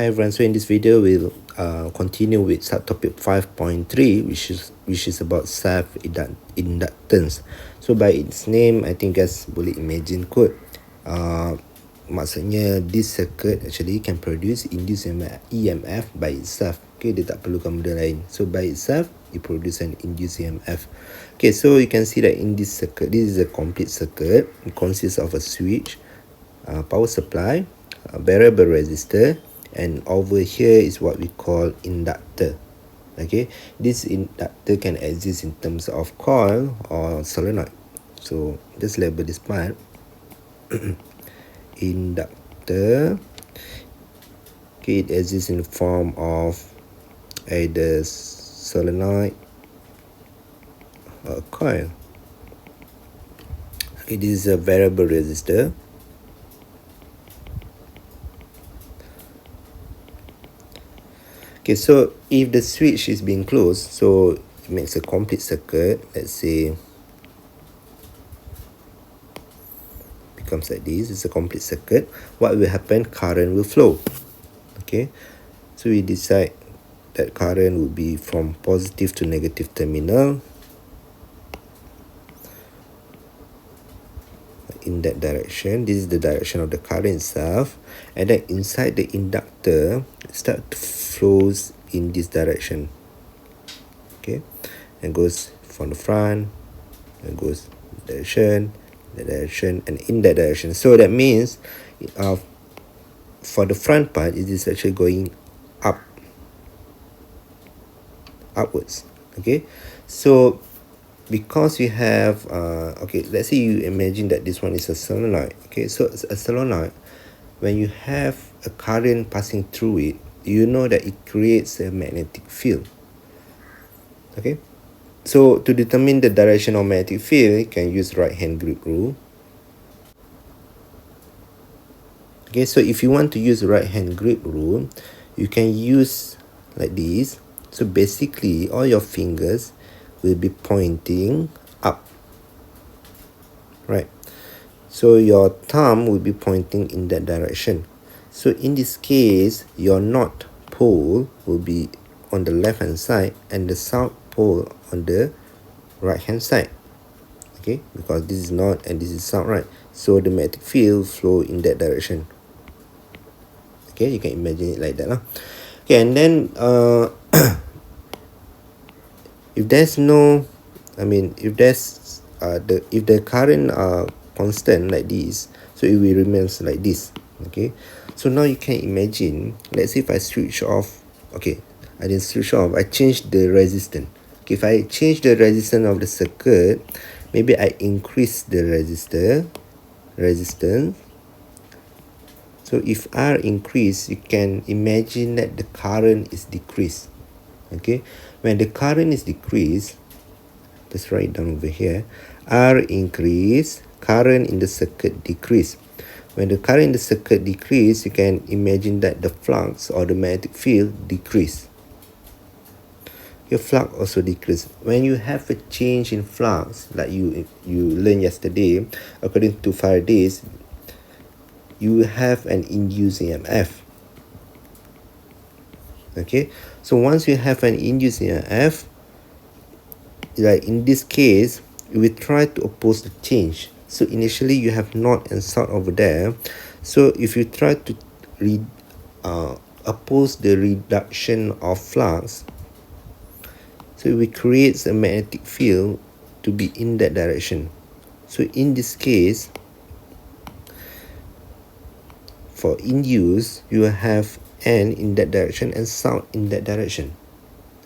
Hi everyone, so in this video we'll continue with subtopic 5.3 which is about self-inductance. So by its name, I think guys boleh imagine kot, maksudnya this circuit actually can produce induced EMF by itself. Okay, dia tak perlukan benda lain. So by itself it produce an induced EMF. Okay, so you can see that in this circuit, this is a complete circuit. It consists of a switch, power supply, a variable resistor, and over here is what we call inductor. Okay, this inductor can exist in terms of coil or solenoid. So just label this part inductor. Okay, it exists in the form of either solenoid or coil. Okay, this is a variable resistor. Okay, so if the switch is being closed, so it makes a complete circuit. Let's say becomes like this. It's a complete circuit. What will happen? Current will flow. Okay, so we decide that current will be from positive to negative terminal in that direction. This is the direction of the current itself, and then inside the inductor it starts to flows in this direction. Okay, and goes from the front, and goes that direction, and in that direction. So that means for the front part, it is actually going upwards. Okay, so because you have okay, let's say you imagine that this one is a solenoid. Okay, so a solenoid, when you have a current passing through it, you know that it creates a magnetic field. Okay, so to determine the direction of magnetic field, you can use right hand grip rule. Okay, so if you want to use right hand grip rule, you can use like this. So basically all your fingers will be pointing up, right? So your thumb will be pointing in that direction. So in this case, your north pole will be on the left hand side and the south pole on the right hand side. Okay, because this is north and this is south, right? So the magnetic field flow in that direction. Okay, you can imagine it like that, lah. Okay, and then if there's no, if there's if the current are constant like this, so it will remains like this. Okay, so now you can imagine, let's say if I switch off. Okay, I didn't switch off, I changed the resistance. Okay, if I change the resistance of the circuit, maybe I increase the resistance. So if R increase, you can imagine that the current is decreased. Okay, when the current is decreased, let's write down over here, R increase, current in the circuit decrease. When the current in the circuit decrease, you can imagine that the flux or the magnetic field decrease. Your flux also decrease. When you have a change in flux, like you learned yesterday, according to Faraday's, you will have an induced EMF. Okay, so once you have an induced EMF, like in this case, we try to oppose the change. So initially you have north and south over there. So if you try to oppose the reduction of flux, so it creates a magnetic field to be in that direction. So in this case, for induced, you have N in that direction and south in that direction.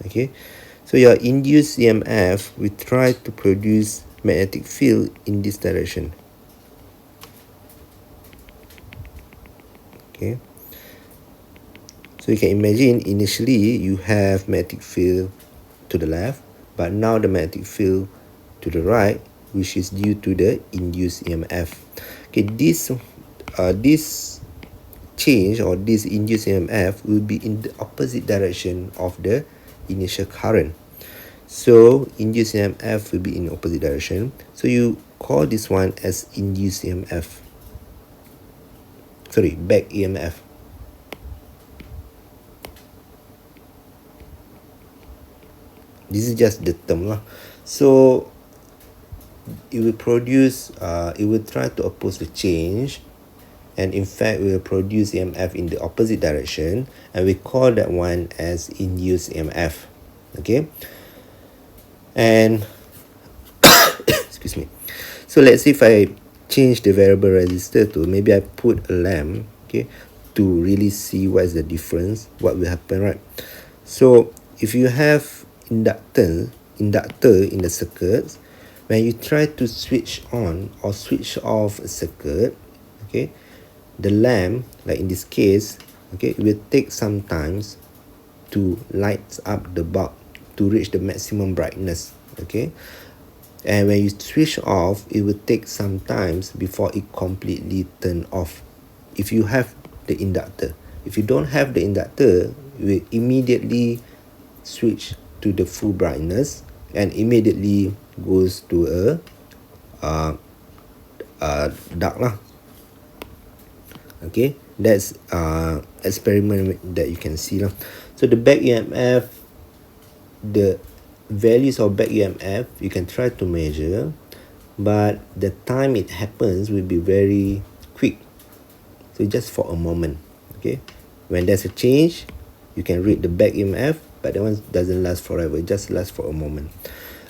Okay, so your induced EMF will try to produce magnetic field in this direction. Okay, so you can imagine initially you have magnetic field to the left, but now the magnetic field to the right, which is due to the induced EMF. Okay, this change or this induced EMF will be in the opposite direction of the initial current. So induced EMF will be in opposite direction. So you call this one as induced EMF. Sorry, back EMF. This is just the term lah. So it will produce, it will try to oppose the change, and in fact will produce EMF in the opposite direction, and we call that one as induced EMF. Okay, and excuse me. So let's see if I change the variable resistor to, maybe I put a lamp, okay, to really see what is the difference, what will happen, right? So if you have inductor in the circuits, when you try to switch on or switch off a circuit, okay, the lamp, like in this case, okay, it will take some times to light up the bulb to reach the maximum brightness, okay, and when you switch off, it will take some times before it completely turn off if you have the inductor. If you don't have the inductor, you will immediately switch to the full brightness and immediately goes to a dark lah. Okay, that's experiment that you can see lah. So the back EMF, the values of back EMF you can try to measure, but the time it happens will be very quick, so just for a moment. Okay, when there's a change, you can read the back EMF, but that one doesn't last forever, it just lasts for a moment.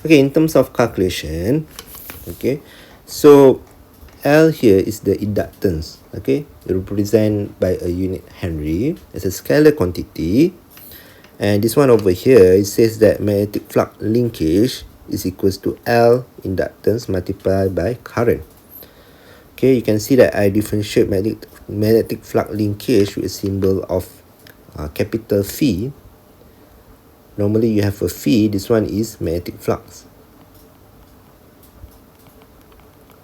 Okay, in terms of calculation, okay, so L here is the inductance, okay, represented by a unit Henry as a scalar quantity. And this one over here, it says that magnetic flux linkage is equals to L inductance multiplied by current. Okay, you can see that I differentiate magnetic flux linkage with a symbol of capital Phi. Normally you have a Phi, this one is magnetic flux.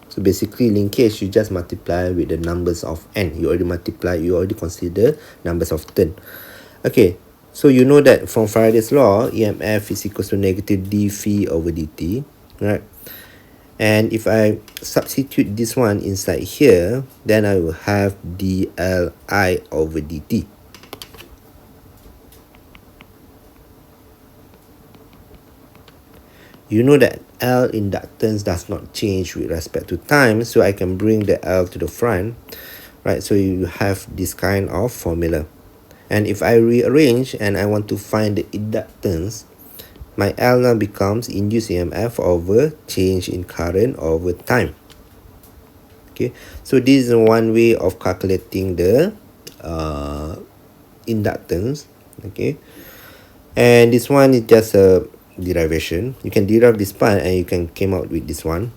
So basically linkage, you just multiply with the numbers of n. You already consider numbers of turn. Okay, so you know that from Faraday's law, EMF is equal to negative d phi over dt, right? And if I substitute this one inside here, then I will have dli over dt. You know that L inductance does not change with respect to time, so I can bring the L to the front, right? So you have this kind of formula. And if I rearrange and I want to find the inductance, my L now becomes induced EMF over change in current over time. Okay, so this is one way of calculating the inductance. Okay, and this one is just a derivation. You can derive this part and you can came out with this one.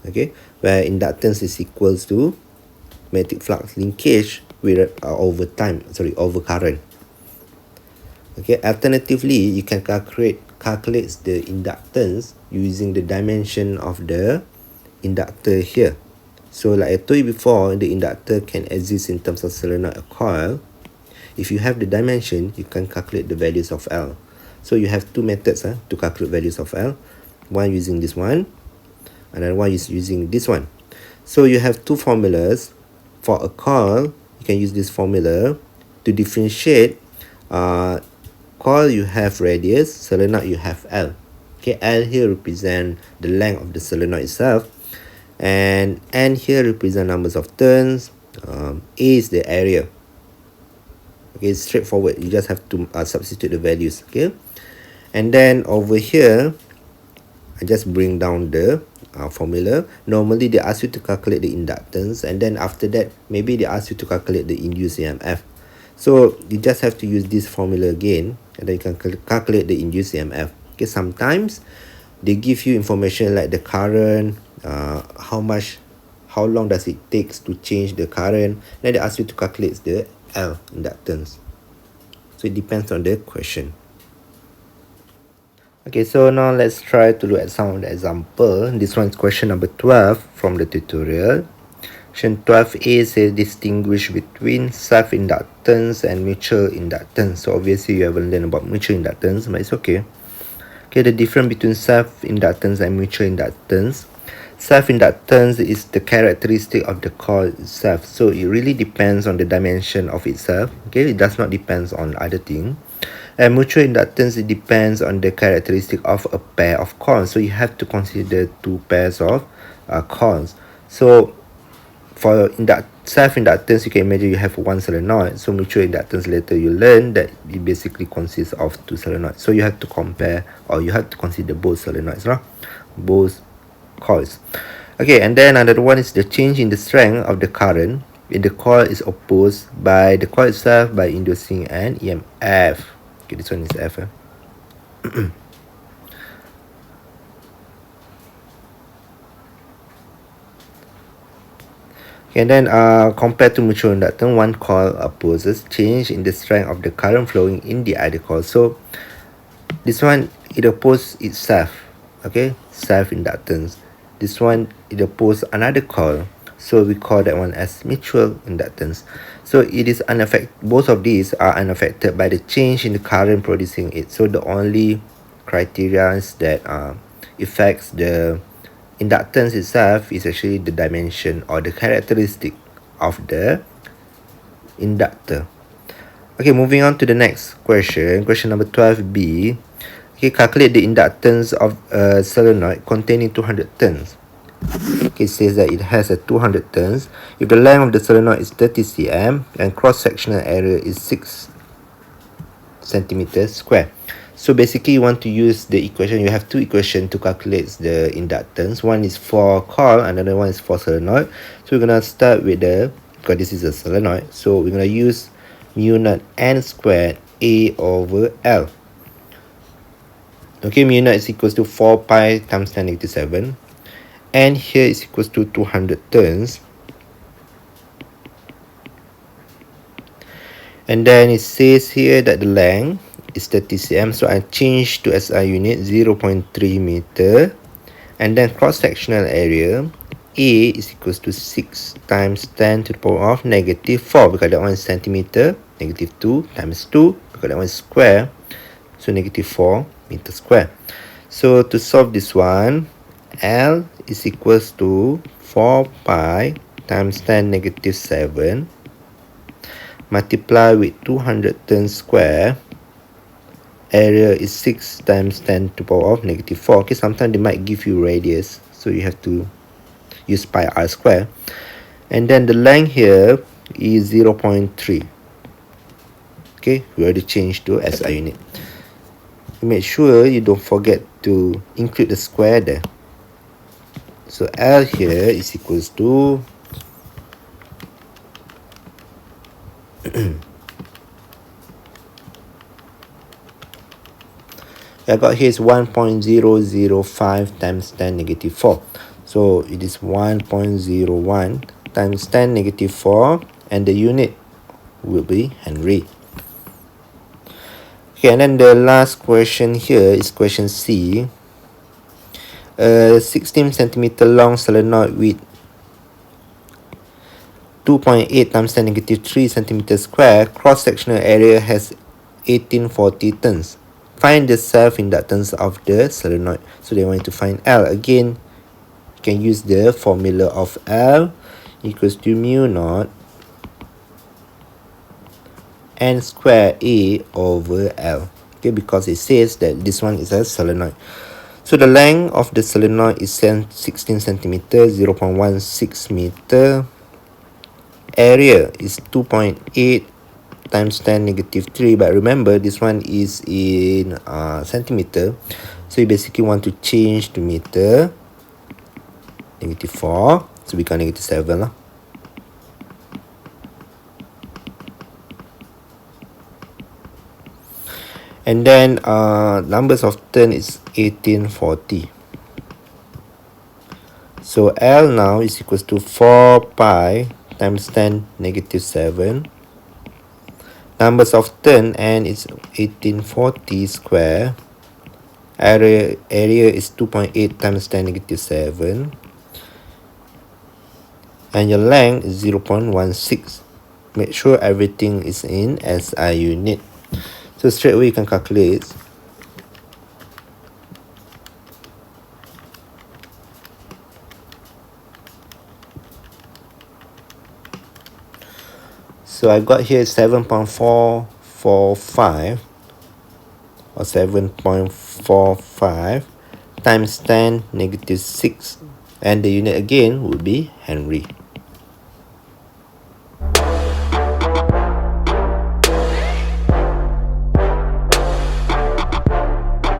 Okay, where inductance is equals to magnetic flux linkage with over current. Okay, alternatively, you can calculate the inductance using the dimension of the inductor here. So like I told you before, the inductor can exist in terms of solenoid coil. If you have the dimension, you can calculate the values of L. So you have two methods to calculate values of L. One using this one, and then one is using this one. So you have two formulas. For a coil, you can use this formula to differentiate. Coil you have radius, solenoid you have L. Okay, L here represent the length of the solenoid itself, and N here represent numbers of turns. A is the area. Okay, it's straightforward. You just have to substitute the values. Okay, and then over here, I just bring down the formula. Normally they ask you to calculate the inductance, and then after that maybe they ask you to calculate the induced EMF. So you just have to use this formula again, and then you can calculate the induced EMF. Okay, sometimes they give you information like the current, how long does it takes to change the current. Then they ask you to calculate the L inductance. So it depends on the question. Okay, so now let's try to look at some of the example. This one is question number 12 from the tutorial. Question 12a says distinguish between self-inductance and mutual inductance. So obviously you haven't learned about mutual inductance, but it's okay. Okay, the difference between self-inductance and mutual inductance. Self-inductance is the characteristic of the coil itself. So it really depends on the dimension of itself. Okay, it does not depend on other thing. And mutual inductance, it depends on the characteristic of a pair of coils. So you have to consider two pairs of coils. So for self-inductance, you can imagine you have one solenoid. So mutual inductance, later you learn that it basically consists of two solenoids. So you have to compare, or you have to consider both solenoids, right? Both coils. Okay, and then another one is the change in the strength of the current in the coil is opposed by the coil itself by inducing an EMF. Okay, this one is F. And then compared to mutual inductance, one coil opposes change in the strength of the current flowing in the other coil. So this one, it opposes itself. Okay, self-inductance. This one, it opposes another coil. So we call that one as mutual inductance. So it is unaffected. Both of these are unaffected by the change in the current producing it. So the only criteria that affects the inductance itself is actually the dimension or the characteristic of the inductor. Okay, moving on to the next question. Question number 12b. Okay, calculate the inductance of a solenoid containing 200 turns. Okay, it says that it has a 200 turns if the length of the solenoid is 30 cm and cross-sectional area is 6 centimeters square. So basically you want to use the equation. You have two equations to calculate the inductance. One is for coil, another one is for solenoid. So we're gonna start with because this is a solenoid, so we're gonna use mu naught n squared A over L. Okay, mu naught is equals to 4 pi times 10 negative 7, and here is equals to 200 turns. And then it says here that the length is 30 cm, so I change to SI unit 0.3 meter, and then cross-sectional area A is equals to 6 times 10 to the power of negative 4, because that one is centimeter, negative 2 times 2, because that one is square, so negative 4 meter square. So to solve this one, L is equals to 4 pi times 10 negative 7 multiply with 200 turns square. Area is 6 times 10 to the power of negative 4. Okay, sometimes they might give you radius, so you have to use pi r square. And then the length here is 0.3. Okay, we already changed to SI unit. Make sure you don't forget to include the square there. So L here is equals to I got here is 1.005 times 10 negative 4. So it is 1.01 times 10 negative 4, and the unit will be Henry. Okay, and then the last question here is question C. A 16 centimeter long solenoid with 2.8 times 10 negative 3 centimeters square cross-sectional area has 1840 turns. Find the self-inductance of the solenoid. So they want to find L. Again, you can use the formula of L equals to mu naught n square A over L. Okay, because it says that this one is a solenoid. So the length of the solenoid is 16 centimeters, 0.16 meter. Area is 2.8 times 10 negative 3, but remember this one is in centimeter, so you basically want to change to meter. Negative 4, so become negative 7 lah. And then numbers of turn is 1840. So L now is equals to 4 pi times 10 negative 7. Numbers of turn, and it's 1840 square. Area is 2.8 times 10 negative 7. And your length is 0.16. Make sure everything is in SI unit. So straight away you can calculate. So I got here 7.445 or 7.45 times 10 negative 6, and the unit again would be Henry.